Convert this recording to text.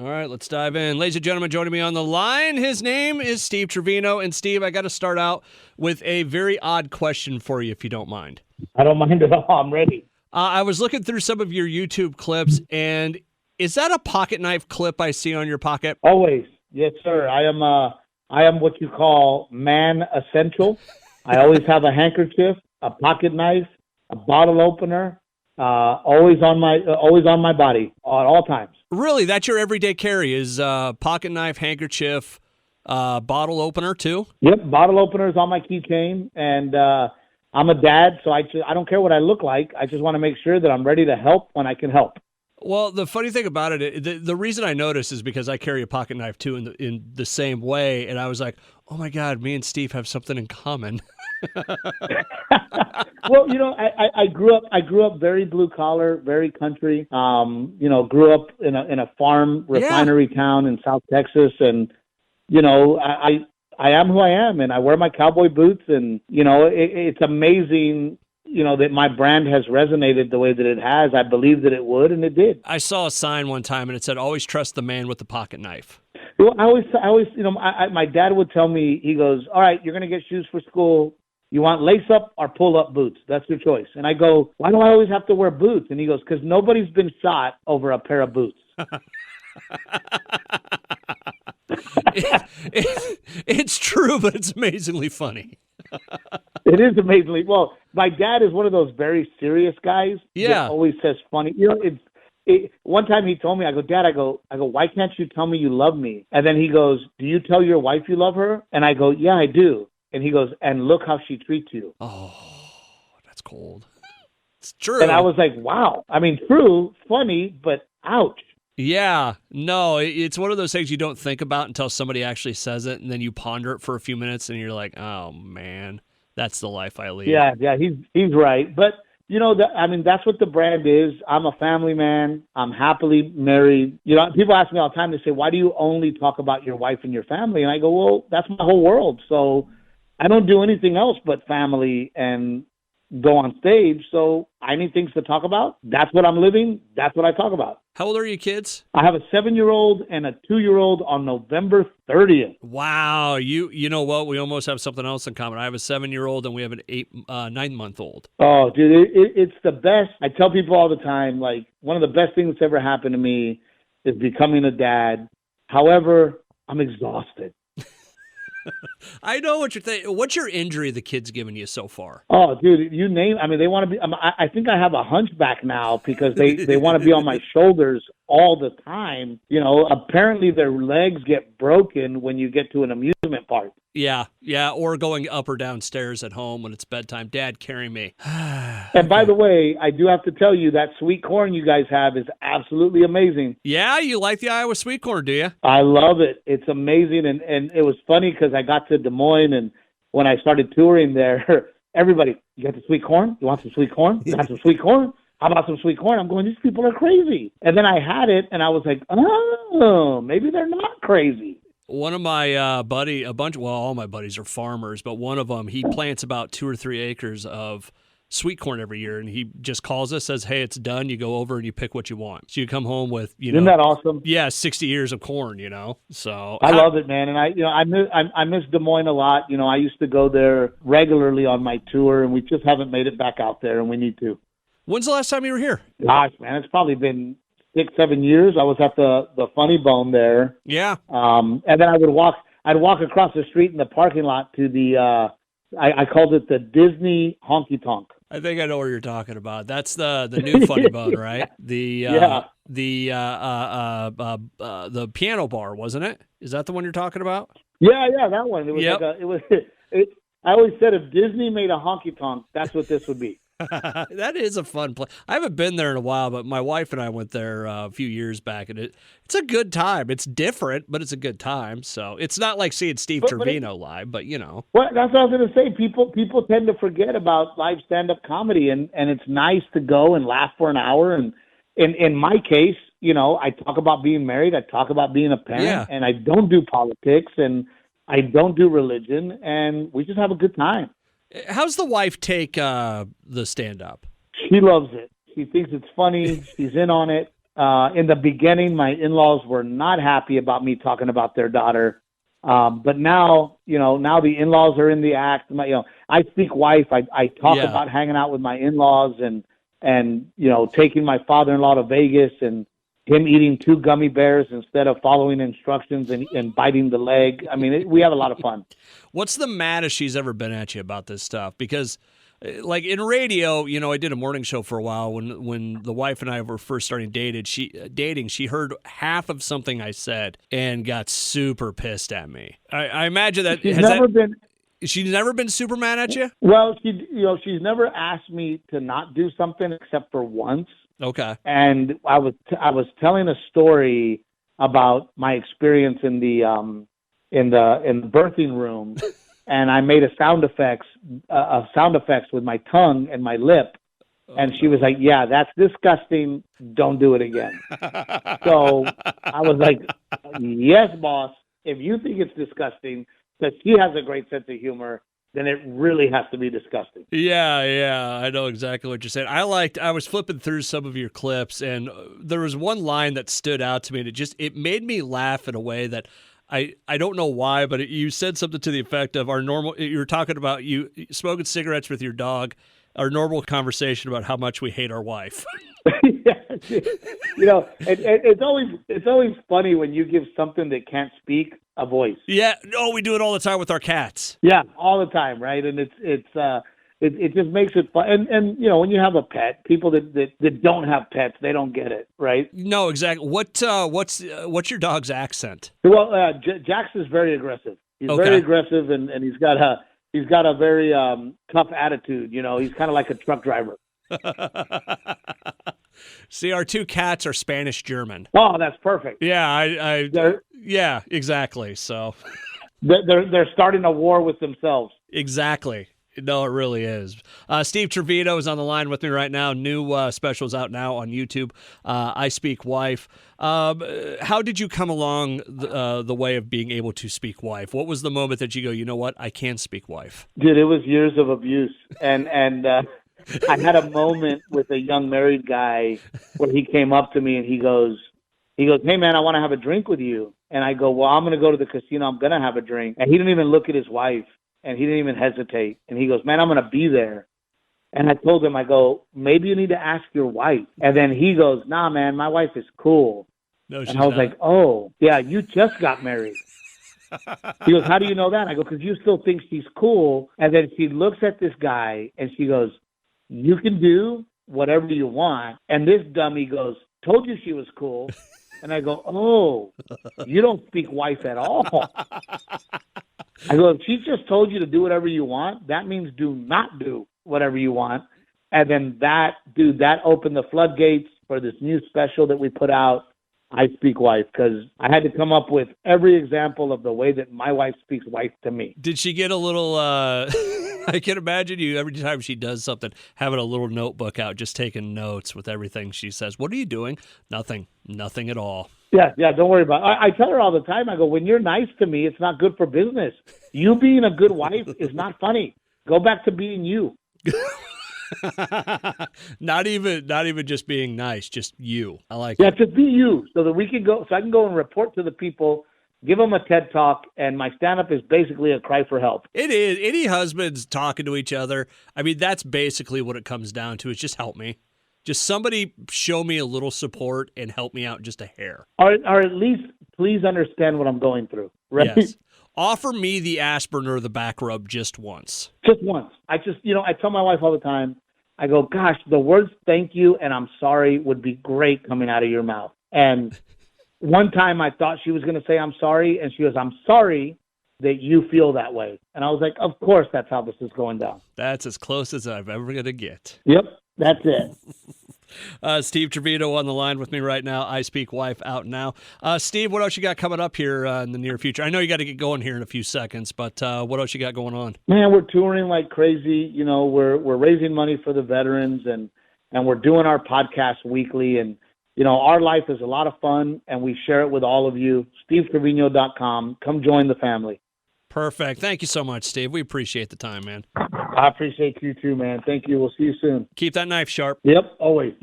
All right, let's dive in. Ladies and gentlemen, joining me on the line, his name is Steve Treviño. And Steve, I got to start out with a very odd question for you, if you don't mind. I don't mind at all. I'm ready. I was looking through some of your YouTube clips, and is that a pocket knife clip I see on your pocket? Always. Yes, sir. I am what you call man essential. I always have a handkerchief, a pocket knife, a bottle opener, always on my body at all times. Really? That's your everyday carry is pocket knife, handkerchief, bottle opener too? Yep, bottle opener is on my keychain, and I'm a dad, so I don't care what I look like. I just want to make sure that I'm ready to help when I can help. Well, the funny thing about it, the reason I noticed is because I carry a pocket knife too in the same way, and I was like, oh my God, me and Steve have something in common. Well, I grew up very blue collar, very country. Grew up in a farm refinery town in South Texas, and I am who I am, and I wear my cowboy boots, and it's amazing. That my brand has resonated the way that it has. I believe that it would, and it did. I saw a sign one time, and it said, always trust the man with the pocket knife. Well, I always, my dad would tell me, he goes, all right, you're going to get shoes for school. You want lace-up or pull-up boots? That's your choice. And I go, why do I always have to wear boots? And he goes, because nobody's been shot over a pair of boots. It's true, but it's amazingly funny. It is amazingly. Well, my dad is one of those very serious guys. Yeah. That always says funny. One time he told me, I go, Dad, I go, why can't you tell me you love me? And then he goes, do you tell your wife you love her? And I go, yeah, I do. And he goes, and look how she treats you. Oh, that's cold. It's true. And I was like, wow. I mean, true, funny, but ouch. Yeah, no, it's one of those things you don't think about until somebody actually says it, and then you ponder it for a few minutes, and you're like, "Oh man, that's the life I lead." Yeah, he's right. But that's what the brand is. I'm a family man. I'm happily married. People ask me all the time. They say, "Why do you only talk about your wife and your family?" And I go, "Well, that's my whole world. So I don't do anything else but family and go on stage. So I need things to talk about. That's what I'm living. That's what I talk about." How old are your kids? I have a 7-year-old and a 2-year-old on November 30th. Wow, you know what? We almost have something else in common. I have a 7-year-old and we have an 9-month-old. Oh, dude, it's the best. I tell people all the time, like, one of the best things that's ever happened to me is becoming a dad. However, I'm exhausted. I know what you're thinking. What's your injury the kid's given you so far? Oh, dude, you name. I mean, they want to be. I think I have a hunchback now because they want to be on my shoulders all the time. Apparently their legs get broken when you get to an amusement park. Yeah, or going up or down stairs at home when it's bedtime. Dad, carry me. And by the way, I do have to tell you that sweet corn you guys have is absolutely amazing. Yeah, you like the Iowa sweet corn, do you? I love it. It's amazing. And it was funny because I got to Des Moines, and when I started touring there, everybody, you got the sweet corn? You want some sweet corn? You got some sweet corn? How about some sweet corn? I'm going, these people are crazy. And then I had it, and I was like, oh, maybe they're not crazy. One of my all my buddies are farmers, but one of them, he plants about 2 or 3 acres of sweet corn every year, and he just calls us, says, hey, it's done. You go over and you pick what you want. So you come home with, Isn't that awesome? Yeah, 60 years of corn, So I love it, man. And I miss Des Moines a lot. I used to go there regularly on my tour, and we just haven't made it back out there, and we need to. When's the last time you were here? Gosh, man, it's probably been 6-7 years. I was at the Funny Bone there. Yeah. And then I'd walk across the street in the parking lot to the I called it the Disney Honky Tonk. I think I know what you're talking about. That's the new Funny Bone, right? The piano bar, wasn't it? Is that the one you're talking about? Yeah, that one. It was I always said if Disney made a honky tonk, that's what this would be. That is a fun place. I haven't been there in a while, but my wife and I went there a few years back, and it's a good time. It's different, but it's a good time. So it's not like seeing Steve Treviño live, but Well, that's what I was going to say. People tend to forget about live stand-up comedy, and it's nice to go and laugh for an hour. And in my case, I talk about being married, I talk about being a parent, and I don't do politics, and I don't do religion, and we just have a good time. How's the wife take the stand-up? She loves it. She thinks it's funny. She's in on it. In the beginning, my in-laws were not happy about me talking about their daughter. But now, now the in-laws are in the act. I speak wife. I talk about hanging out with my in-laws and taking my father-in-law to Vegas and him eating 2 gummy bears instead of following instructions and biting the leg. I mean, we have a lot of fun. What's the maddest she's ever been at you about this stuff? Because, like in radio, I did a morning show for a while when the wife and I were first starting dating. She heard half of something I said and got super pissed at me. I imagine that she's never been super mad at you. Well, she's never asked me to not do something except for once. Okay. And I was telling a story about my experience in the birthing room, and I made a sound effects with my tongue and my lip, and she was like, "Yeah, that's disgusting. Don't do it again." So I was like, "Yes, boss. If you think it's disgusting, because she has a great sense of humor, then it really has to be disgusting." Yeah, I know exactly what you're saying. I was flipping through some of your clips, and there was one line that stood out to me, and it made me laugh in a way that I don't know why, but you said something to the effect of you were talking about you smoking cigarettes with your dog, our normal conversation about how much we hate our wife. It's always funny when you give something that can't speak a voice. Yeah, no, we do it all the time with our cats. Yeah, all the time, right? And it just makes it fun. And when you have a pet, people that don't have pets, they don't get it, right? No, exactly. What's your dog's accent? Well, Jax is very aggressive. He's very aggressive, and he's got a very tough attitude. He's kind of like a truck driver. See, our 2 cats are Spanish German. Oh, that's perfect. Yeah, yeah, exactly. So they're starting a war with themselves. Exactly. No, it really is. Steve Treviño is on the line with me right now. New specials out now on YouTube. I Speak Wife. How did you come along the way of being able to speak wife? What was the moment that you go, you know what, I can speak wife? Dude, it was years of abuse, and I had a moment with a young married guy where he came up to me and he goes, "Hey man, I want to have a drink with you." And I go, "Well, I'm going to go to the casino. I'm going to have a drink." And he didn't even look at his wife, and he didn't even hesitate. And he goes, "Man, I'm going to be there." And I told him, I go, "Maybe you need to ask your wife." And then he goes, "Nah, man, my wife is cool." No, she's and I was not. like, "Oh, yeah, you just got married." He goes, "How do you know that?" I go, "Because you still think she's cool." And then she looks at this guy and she goes, "You can do whatever you want." And this dummy goes, "Told you she was cool." And I go, "Oh, you don't speak wife at all." I go, "If she just told you to do whatever you want, that means do not do whatever you want." And then that opened the floodgates for this new special that we put out, I Speak Wife, because I had to come up with every example of the way that my wife speaks wife to me. Did she get a little, I can imagine you every time she does something, having a little notebook out, just taking notes with everything she says. What are you doing? Nothing at all. Yeah, don't worry about it. I tell her all the time, I go, when you're nice to me, it's not good for business. You being a good wife is not funny. Go back to being you. Not even just being nice, just you. I like it. Yeah, just be you, so that I can go and report to the people, give them a TED Talk, and my stand-up is basically a cry for help. It is. Any husbands talking to each other, I mean, that's basically what it comes down to. It's just help me. Just somebody show me a little support and help me out just a hair. Or at least please understand what I'm going through, right? Yes. Offer me the aspirin or the back rub just once. Just once. I tell my wife all the time, I go, "Gosh, the words thank you and I'm sorry would be great coming out of your mouth." And one time I thought she was going to say, "I'm sorry." And she goes, "I'm sorry that you feel that way." And I was like, of course that's how this is going down. That's as close as I'm ever going to get. Yep, that's it. Steve Treviño on the line with me right now. I Speak Wife out now. Steve, what else you got coming up here in the near future? I know you got to get going here in a few seconds, but what else you got going on? Man, we're touring like crazy. We're raising money for the veterans, and we're doing our podcast weekly. And our life is a lot of fun, and we share it with all of you. SteveTreviño.com. Come join the family. Perfect. Thank you so much, Steve. We appreciate the time, man. I appreciate you too, man. Thank you. We'll see you soon. Keep that knife sharp. Yep, always.